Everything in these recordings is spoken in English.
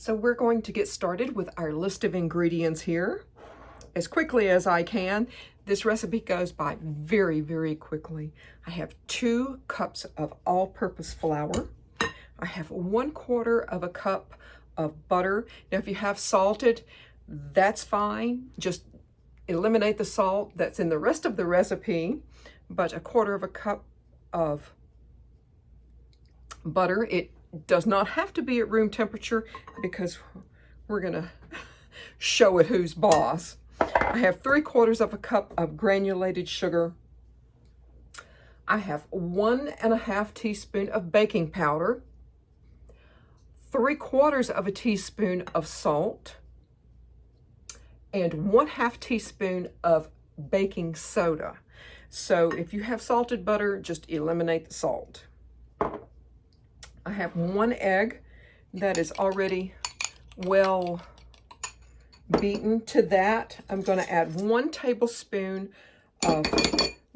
So we're going to get started with our list of ingredients here as quickly as I can. This recipe goes by very, very quickly. I have 2 cups of all-purpose flour. I have 1/4 of a cup of butter. Now, if you have salted, that's fine. Just eliminate the salt that's in the rest of the recipe, but 1/4 of a cup of butter. It does not have to be at room temperature because we're gonna show it who's boss. I have 3/4 of a cup of granulated sugar. I have 1½ teaspoon of baking powder, 3/4 of a teaspoon of salt, and 1/2 teaspoon of baking soda. So if you have salted butter, just eliminate the salt. I have 1 egg that is already well beaten. To that, I'm going to add 1 tablespoon of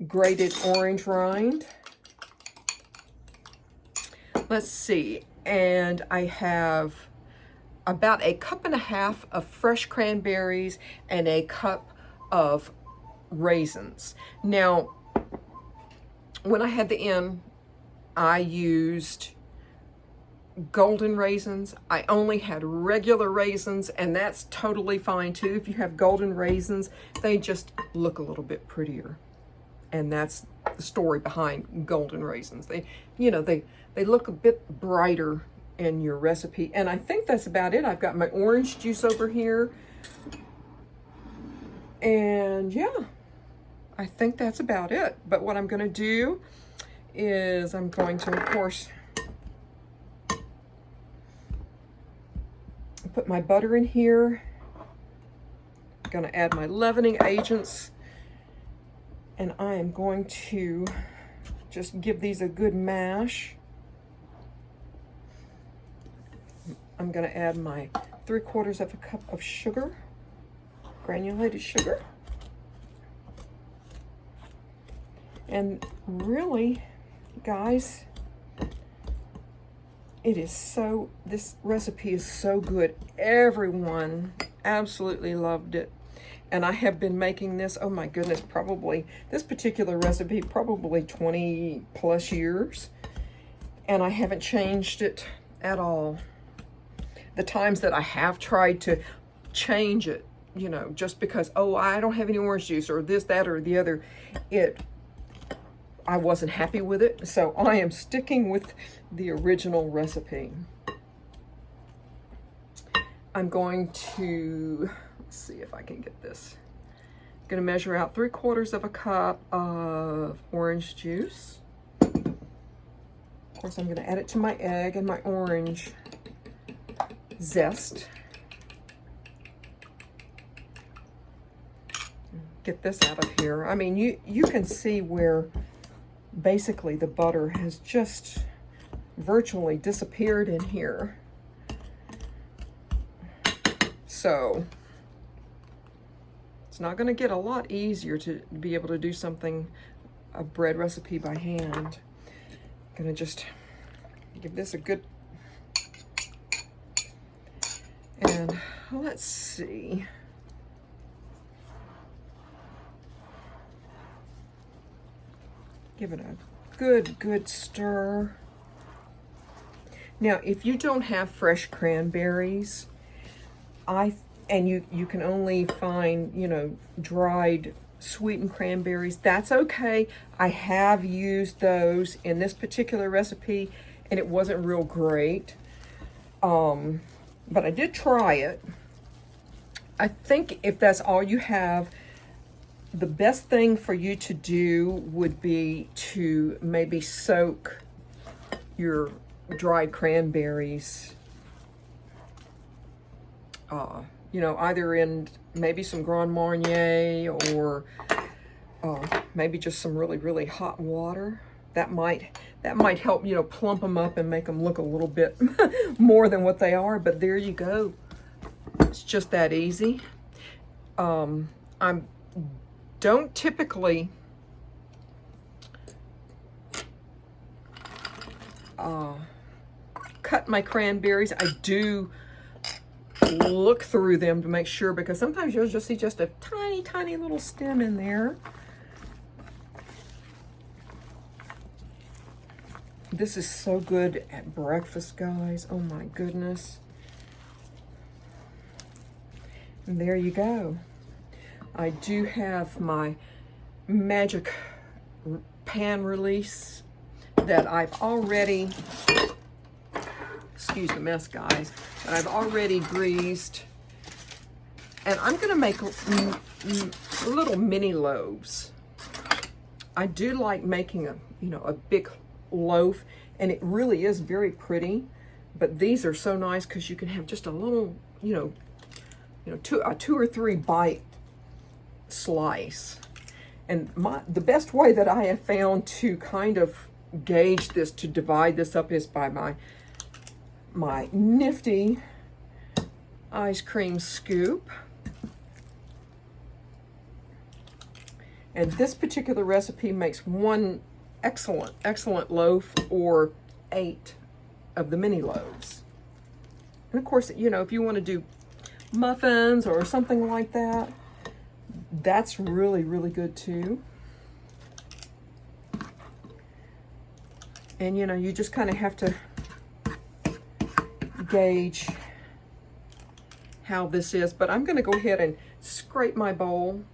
grated orange rind. Let's see, and I have about 1.5 cups of fresh cranberries and 1 cup of raisins. Now, when I had the in, I used golden raisins. I only had regular raisins, and that's totally fine too. If you have golden raisins, they just look a little bit prettier. And that's the story behind golden raisins. They look a bit brighter in your recipe. And I think that's about it. I've got my orange juice over here. And yeah, I think that's about it. But what I'm going to do is I'm going to, of course, put my butter in here. I'm going to add my leavening agents. And I am going to just give these a good mash. I'm going to add my 3/4 of a cup of sugar, granulated sugar. And really, guys, this recipe is so good. Everyone absolutely loved it. And I have been making this, oh my goodness, this particular recipe, probably 20 plus years. And I haven't changed it at all. The times that I have tried to change it, just because, oh, I don't have any orange juice or this, that, or the other, I wasn't happy with it. So I am sticking with the original recipe. I'm going to, let's see if I can get this. I'm going to measure out 3/4 of a cup of orange juice. Of course, I'm going to add it to my egg and my orange zest. Get this out of here. I mean, you can see where basically the butter has just virtually disappeared in here. So it's not going to get a lot easier to be able to do a bread recipe by hand. I'm going to just give this a good, and let's see. Give it a good stir. Now, if you don't have fresh cranberries, and you can only find, dried sweetened cranberries, that's okay. I have used those in this particular recipe, and it wasn't real great. But I did try it. I think if that's all you have, the best thing for you to do would be to maybe soak your dried cranberries, either in maybe some Grand Marnier or maybe just some really, really hot water. That might help, plump them up and make them look a little bit more than what they are. But there you go. It's just that easy. I don't typically cut my cranberries. I do look through them to make sure, because sometimes you'll just see just a tiny, tiny little stem in there. This is so good at breakfast, guys. Oh my goodness. And there you go. I do have my magic pan release that I've already, excuse the mess, guys, that I've already greased. And I'm gonna make little mini loaves. I do like making a big loaf, and it really is very pretty, but these are so nice because you can have just a little, a 2 or 3 bite slice. And the best way that I have found to kind of gauge this, to divide this up, is by my nifty ice cream scoop. And this particular recipe makes one excellent loaf, or 8 of the mini loaves. And of course, if you want to do muffins or something like that, that's really, really good too. And you just kind of have to gauge how this is. But I'm going to go ahead and scrape my bowl.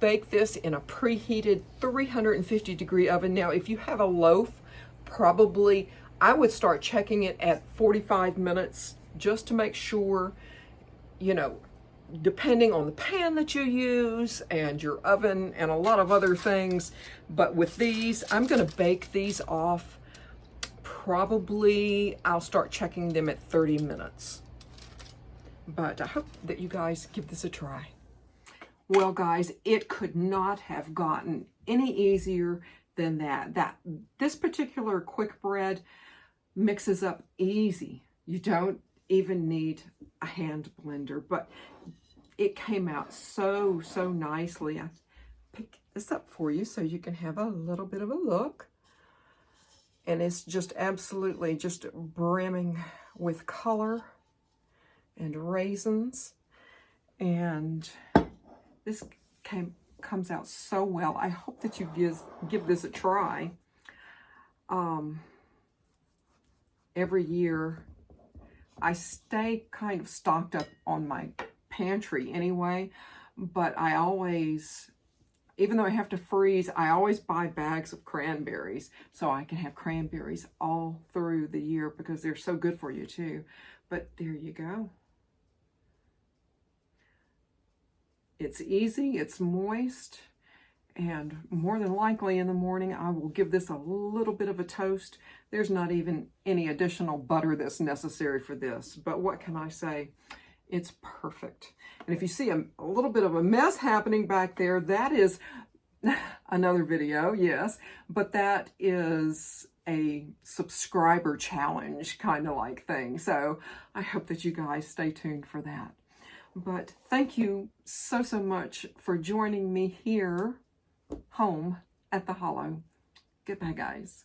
Bake this in a preheated 350-degree oven. Now, if you have a loaf, probably I would start checking it at 45 minutes just to make sure, depending on the pan that you use and your oven and a lot of other things. But with these, I'm going to bake these off. Probably I'll start checking them at 30 minutes. But I hope that you guys give this a try. Well, guys, it could not have gotten any easier than that. This particular quick bread mixes up easy. You don't even need a hand blender, but it came out so nicely. I picked this up for you so you can have a little bit of a look. And it's just absolutely just brimming with color and raisins. And this comes out so well. I hope that you give this a try. Every year, I stay kind of stocked up on my pantry anyway, but I always, even though I have to freeze, I always buy bags of cranberries so I can have cranberries all through the year, because they're so good for you too. But there you go. It's easy, it's moist, and more than likely in the morning I will give this a little bit of a toast. There's not even any additional butter that's necessary for this, but what can I say? It's perfect. And if you see a little bit of a mess happening back there, that is another video, yes, but that is a subscriber challenge kind of like thing. So I hope that you guys stay tuned for that. But thank you so much for joining me here home at the Hollow. Goodbye, guys.